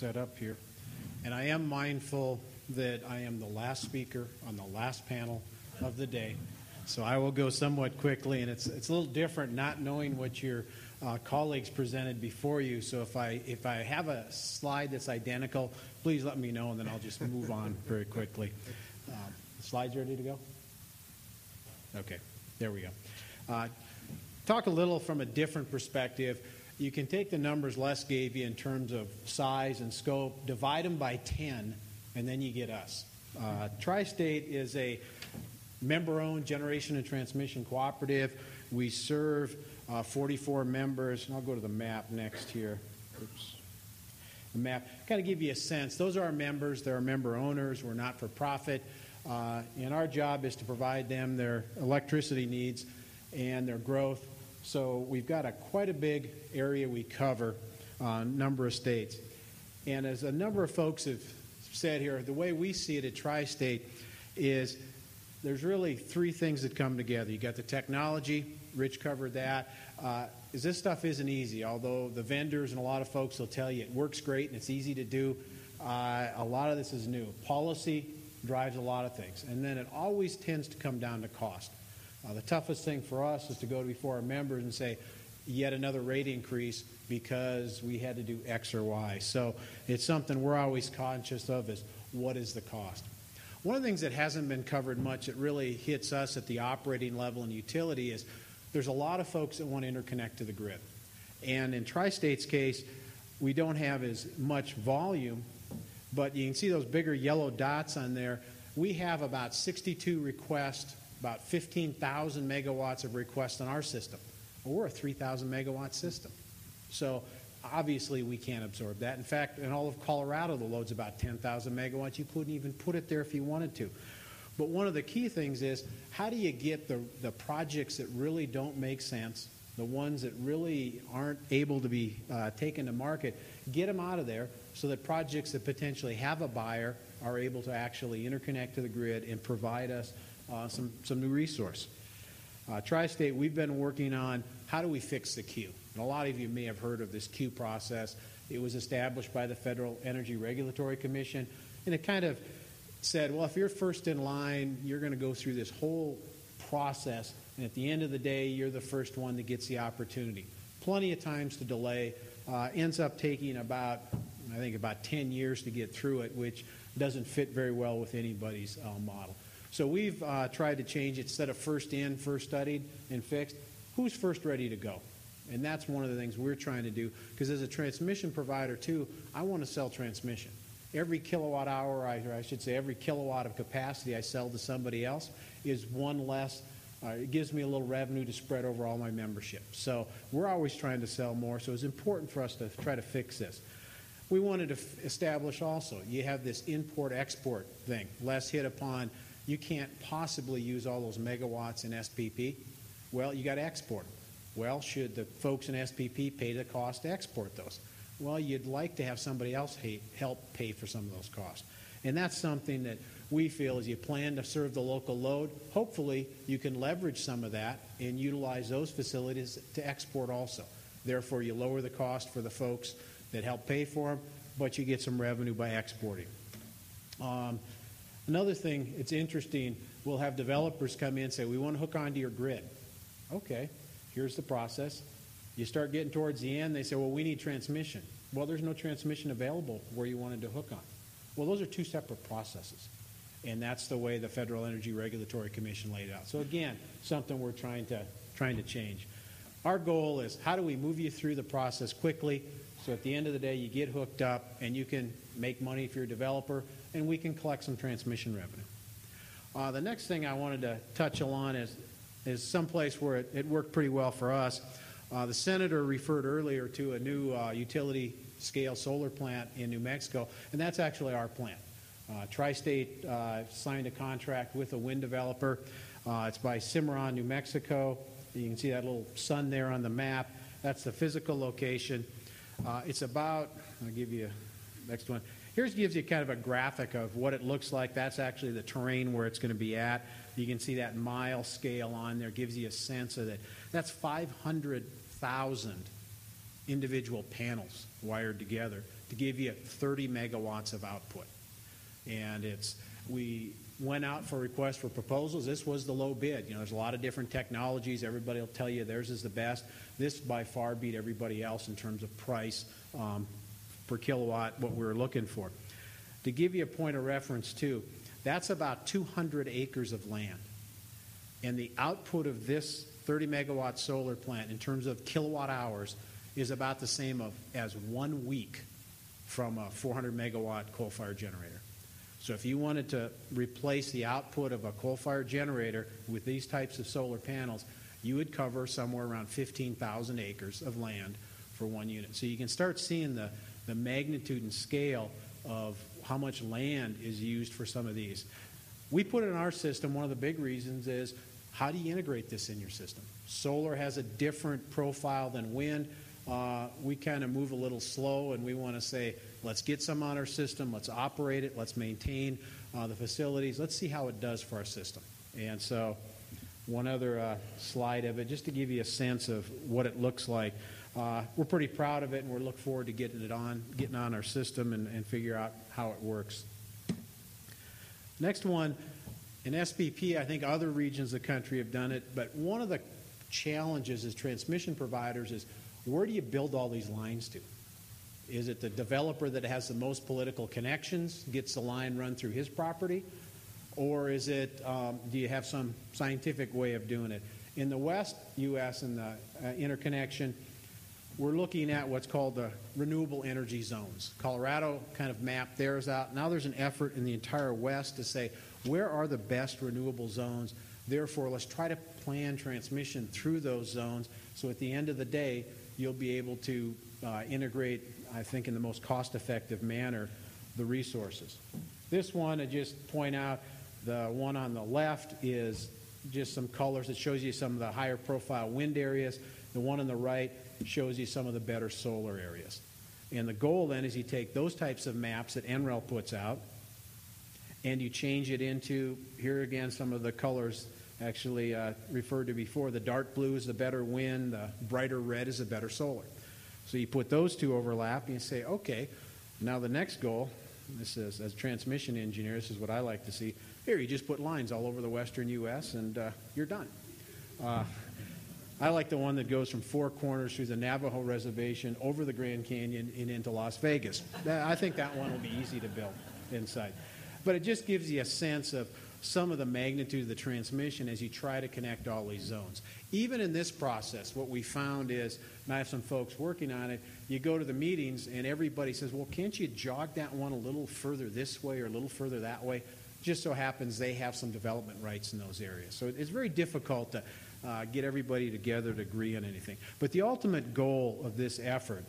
set up here. And I am mindful that I am the last speaker on the last panel of the day. So I will go somewhat quickly, and it's a little different not knowing what your colleagues presented before you. So if I have a slide that's identical, please let me know, and then I'll just move on very quickly. Slides ready to go? Okay, there we go. Talk a little from a different perspective. You can take the numbers Les gave you in terms of size and scope, divide them by 10, and then you get us. Tri-State is a member-owned generation and transmission cooperative. We serve 44 members, and I'll go to the map next here. Oops. The map, kind of give you a sense. Those are our members. They're our member owners. We're not for profit. And our job is to provide them their electricity needs and their growth. So we've got quite a big area we cover, a number of states. And as a number of folks have said here, the way we see it at Tri-State is there's really three things that come together. You got the technology, Rich covered that. This stuff isn't easy, although the vendors and a lot of folks will tell you it works great and it's easy to do. A lot of this is new. Policy drives a lot of things, and then it always tends to come down to cost. The toughest thing for us is to go before our members and say, yet another rate increase because we had to do X or Y. So it's something we're always conscious of is what is the cost. One of the things that hasn't been covered much that really hits us at the operating level and utility is there's a lot of folks that want to interconnect to the grid. And in Tri-State's case, we don't have as much volume, but you can see those bigger yellow dots on there. We have about 62 requests, about 15,000 megawatts of requests on our system. Well, we're a 3,000 megawatt system. So obviously we can't absorb that. In fact, in all of Colorado, the load's about 10,000 megawatts. You couldn't even put it there if you wanted to. But one of the key things is how do you get the projects that really don't make sense, the ones that really aren't able to be taken to market, get them out of there so that projects that potentially have a buyer are able to actually interconnect to the grid and provide us some new resource. Tri-State, we've been working on how do we fix the queue. And a lot of you may have heard of this queue process. It was established by the Federal Energy Regulatory Commission, and it kind of said, well, if you're first in line, you're going to go through this whole process, and at the end of the day, you're the first one that gets the opportunity. Plenty of times to delay. Ends up taking about 10 years to get through it, which doesn't fit very well with anybody's model. So we've tried to change it. Instead of first in, first studied, and fixed, who's first ready to go? And that's one of the things we're trying to do, because as a transmission provider, too, I want to sell transmission. Every kilowatt hour, I should say every kilowatt of capacity I sell to somebody else is one less. It gives me a little revenue to spread over all my membership. So we're always trying to sell more, so it's important for us to try to fix this. We wanted to establish also, you have this import-export thing. Les hit upon, you can't possibly use all those megawatts in SPP. Well, you got to export them. Well, should the folks in SPP pay the cost to export those? Well, you'd like to have somebody else help pay for some of those costs. And that's something that we feel as you plan to serve the local load, hopefully you can leverage some of that and utilize those facilities to export also. Therefore, you lower the cost for the folks that help pay for them, but you get some revenue by exporting. Another thing, it's interesting, we'll have developers come in and say, we want to hook onto your grid. Okay, here's the process. You start getting towards the end, they say, well, we need transmission. Well, there's no transmission available where you wanted to hook on. Well, those are two separate processes. And that's the way the Federal Energy Regulatory Commission laid it out. So again, something we're trying to change. Our goal is how do we move you through the process quickly so at the end of the day you get hooked up and you can make money if you're a developer and we can collect some transmission revenue. The next thing I wanted to touch on is someplace where it worked pretty well for us. The senator referred earlier to a new utility-scale solar plant in New Mexico, and that's actually our plant. Tri-State signed a contract with a wind developer. It's by Cimarron, New Mexico. You can see that little sun there on the map. That's the physical location. It's about, I'll give you the next one. Here gives you kind of a graphic of what it looks like. That's actually the terrain where it's going to be at. You can see that mile scale on there. Gives you a sense of that. That's 500,000 individual panels wired together to give you 30 megawatts of output. And we went out for requests for proposals. This was the low bid. There's a lot of different technologies. Everybody will tell you theirs is the best. This by far beat everybody else in terms of price per kilowatt, what we were looking for. To give you a point of reference too, that's about 200 acres of land. And the output of this 30 megawatt solar plant in terms of kilowatt hours is about the same as 1 week from a 400 megawatt coal-fired generator. So if you wanted to replace the output of a coal-fired generator with these types of solar panels, you would cover somewhere around 15,000 acres of land for one unit. So you can start seeing the magnitude and scale of how much land is used for some of these. We put it in our system. One of the big reasons is, how do you integrate this in your system? Solar has a different profile than wind. We kind of move a little slow, and we want to say, let's get some on our system, let's operate it, let's maintain the facilities, let's see how it does for our system. And so one other slide of it, just to give you a sense of what it looks like. We're pretty proud of it, and we look forward to getting on our system and figure out how it works. Next one, in SPP, I think other regions of the country have done it, but one of the challenges as transmission providers is, where do you build all these lines to? Is it the developer that has the most political connections, gets the line run through his property? Or is it, do you have some scientific way of doing it? In the West U.S. and the interconnection, we're looking at what's called the renewable energy zones. Colorado kind of mapped theirs out. Now there's an effort in the entire West to say, where are the best renewable zones? Therefore, let's try to plan transmission through those zones, so at the end of the day, you'll be able to integrate, I think, in the most cost-effective manner, the resources. This one, I just point out, the one on the left is just some colors. It shows you some of the higher profile wind areas. The one on the right shows you some of the better solar areas. And the goal then is you take those types of maps that NREL puts out, and you change it into, here again, some of the colors actually referred to before. The dark blue is the better wind, the brighter red is the better solar. So you put those two overlap, and you say, okay, now the next goal, this is, as a transmission engineer, this is what I like to see. Here, you just put lines all over the western U.S., and you're done. I like the one that goes from Four Corners through the Navajo Reservation, over the Grand Canyon, and into Las Vegas. I think that one will be easy to build inside. But it just gives you a sense of some of the magnitude of the transmission as you try to connect all these zones. Even in this process, what we found is, and I have some folks working on it, you go to the meetings and everybody says, well, can't you jog that one a little further this way or a little further that way? Just so happens they have some development rights in those areas. So it's very difficult to get everybody together to agree on anything. But the ultimate goal of this effort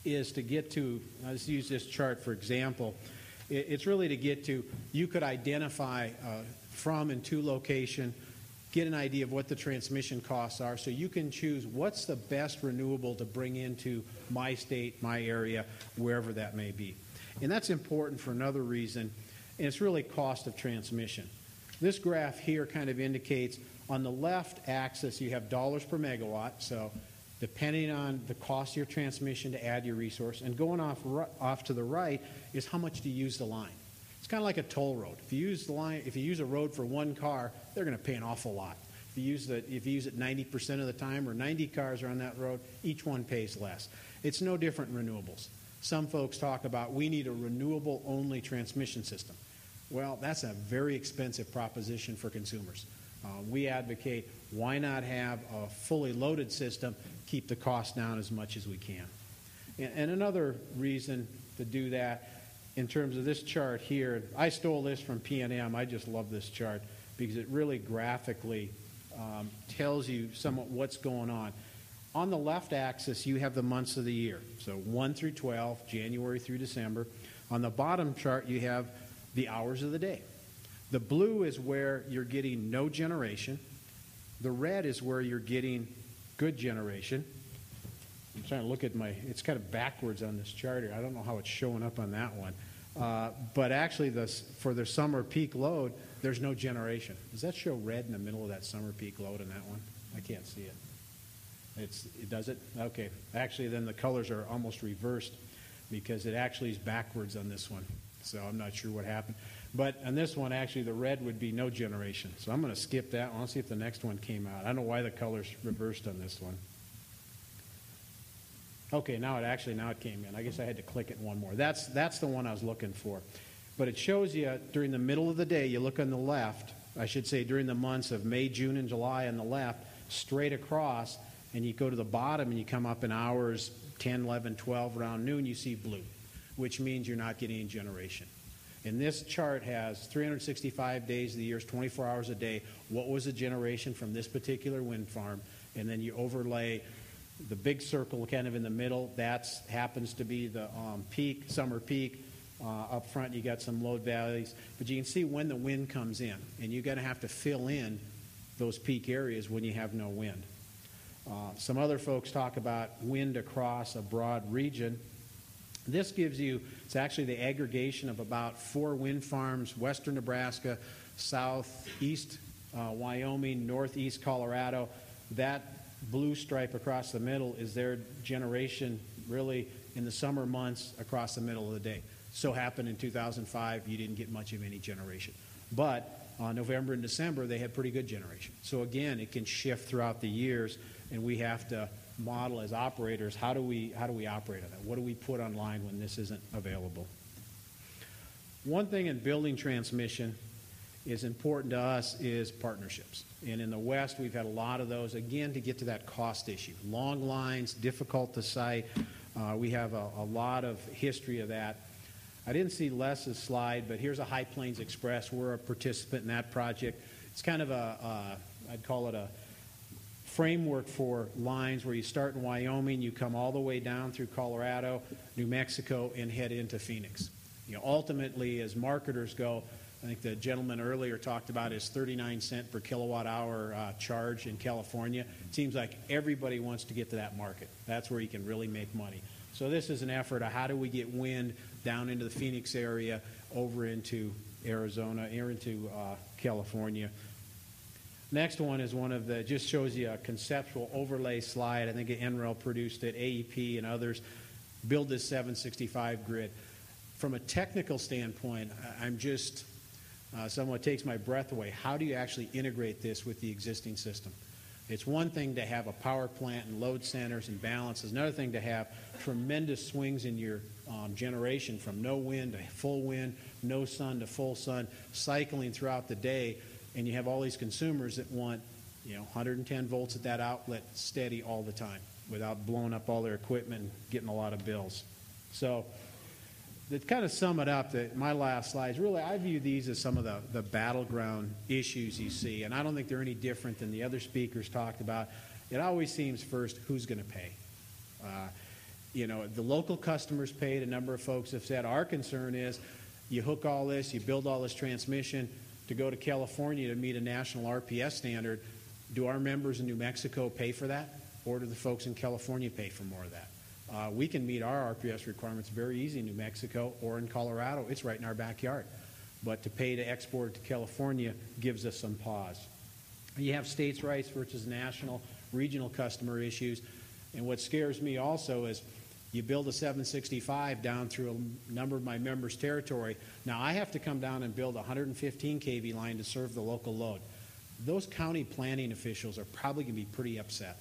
is to get to, let's use this chart for example, it's really to get to, you could identify from and to location, get an idea of what the transmission costs are, so you can choose what's the best renewable to bring into my state, my area, wherever that may be. And that's important for another reason, and it's really cost of transmission. This graph here kind of indicates, on the left axis you have dollars per megawatt, so depending on the cost of your transmission to add your resource, and going off to the right is how much do you use the line. It's kind of like a toll road. If you use the line, if you use a road for one car, they're going to pay an awful lot. If you use it 90% of the time, or 90 cars are on that road, each one pays less. It's no different in renewables. Some folks talk about, we need a renewable-only transmission system. Well, that's a very expensive proposition for consumers. We advocate, why not have a fully loaded system, keep the cost down as much as we can. And another reason to do that, in terms of this chart here, I stole this from PNM. I just love this chart because it really graphically tells you somewhat what's going on. On the left axis, you have the months of the year, so 1 through 12, January through December. On the bottom chart, you have the hours of the day. The blue is where you're getting no generation. The red is where you're getting good generation. I'm trying to look at it's kind of backwards on this chart here. I don't know how it's showing up on that one. But actually, for the summer peak load, there's no generation. Does that show red in the middle of that summer peak load on that one? I can't see it. Does it? Okay. Actually, then the colors are almost reversed. because it actually is backwards on this one. So I'm not sure what happened. But on this one, actually, the red would be no generation. So I'm going to skip that one. I'll see if the next one came out. I don't know why the color's reversed on this one. Okay, now it came in. I guess I had to click it one more. That's the one I was looking for. But it shows you during the middle of the day, you look on the left, I should say during the months of May, June, and July on the left, straight across, and you go to the bottom and you come up in hours 10, 11, 12, around noon, you see blue, which means you're not getting any generation. And this chart has 365 days of the year, 24 hours a day. What was the generation from this particular wind farm? And then you overlay the big circle kind of in the middle. That happens to be the peak, summer peak. Up front, you got some load valleys. But you can see when the wind comes in. And you're going to have to fill in those peak areas when you have no wind. Some other folks talk about wind across a broad region. This gives you, it's actually the aggregation of about 4 wind farms, western Nebraska, southeast Wyoming, northeast Colorado. That blue stripe across the middle is their generation really in the summer months across the middle of the day. So happened in 2005, you didn't get much of any generation. But November and December, they had pretty good generation. So again, it can shift throughout the years, and we have to model as operators, how do we operate on that? What do we put online when this isn't available? One thing in building transmission is important to us is partnerships. And in the West, we've had a lot of those, again, to get to that cost issue. Long lines, difficult to site. We have a lot of history of that. I didn't see Les's slide, but here's a High Plains Express. We're a participant in that project. It's kind of I'd call it a framework for lines where you start in Wyoming, you come all the way down through Colorado, New Mexico, and head into Phoenix. You know, ultimately, as marketers go, I think the gentleman earlier talked about his 39-cent per kilowatt hour charge in California. It seems like everybody wants to get to that market. That's where you can really make money. So this is an effort of how do we get wind down into the Phoenix area, over into Arizona, or into California. Next one is one of the, just shows you a conceptual overlay slide. I think NREL produced it, AEP and others. Build this 765 grid. From a technical standpoint, I'm just, somewhat takes my breath away. How do you actually integrate this with the existing system? It's one thing to have a power plant and load centers and balance. It's another thing to have tremendous swings in your generation from no wind to full wind, no sun to full sun, cycling throughout the day. And you have all these consumers that want, 110 volts at that outlet steady all the time without blowing up all their equipment and getting a lot of bills. So to kind of sum it up, my last slides, really I view these as some of the battleground issues you see, and I don't think they're any different than the other speakers talked about. It always seems first, who's going to pay? The local customers paid. A number of folks have said our concern is you hook all this, you build all this transmission to go to California to meet a national RPS standard. Do our members in New Mexico pay for that, or do the folks in California pay for more of that? We can meet our RPS requirements very easy in New Mexico or in Colorado. It's right in our backyard. But to pay to export to California gives us some pause. You have states' rights versus national, regional customer issues. And what scares me also is you build a 765 down through a number of my members' territory. Now, I have to come down and build a 115 kV line to serve the local load. Those county planning officials are probably going to be pretty upset.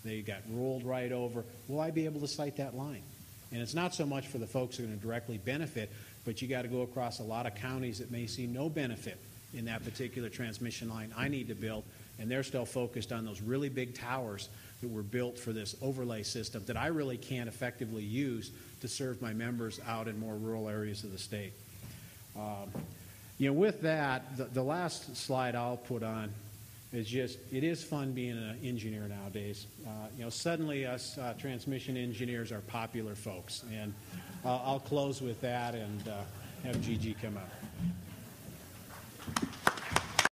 They got rolled right over. Will I be able to site that line? And it's not so much for the folks who are going to directly benefit, but you got to go across a lot of counties that may see no benefit in that particular transmission line I need to build, and they're still focused on those really big towers that were built for this overlay system that I really can't effectively use to serve my members out in more rural areas of the state. With that, the last slide I'll put on is just, it is fun being an engineer nowadays. Suddenly us transmission engineers are popular folks. And I'll close with that and have Gigi come up.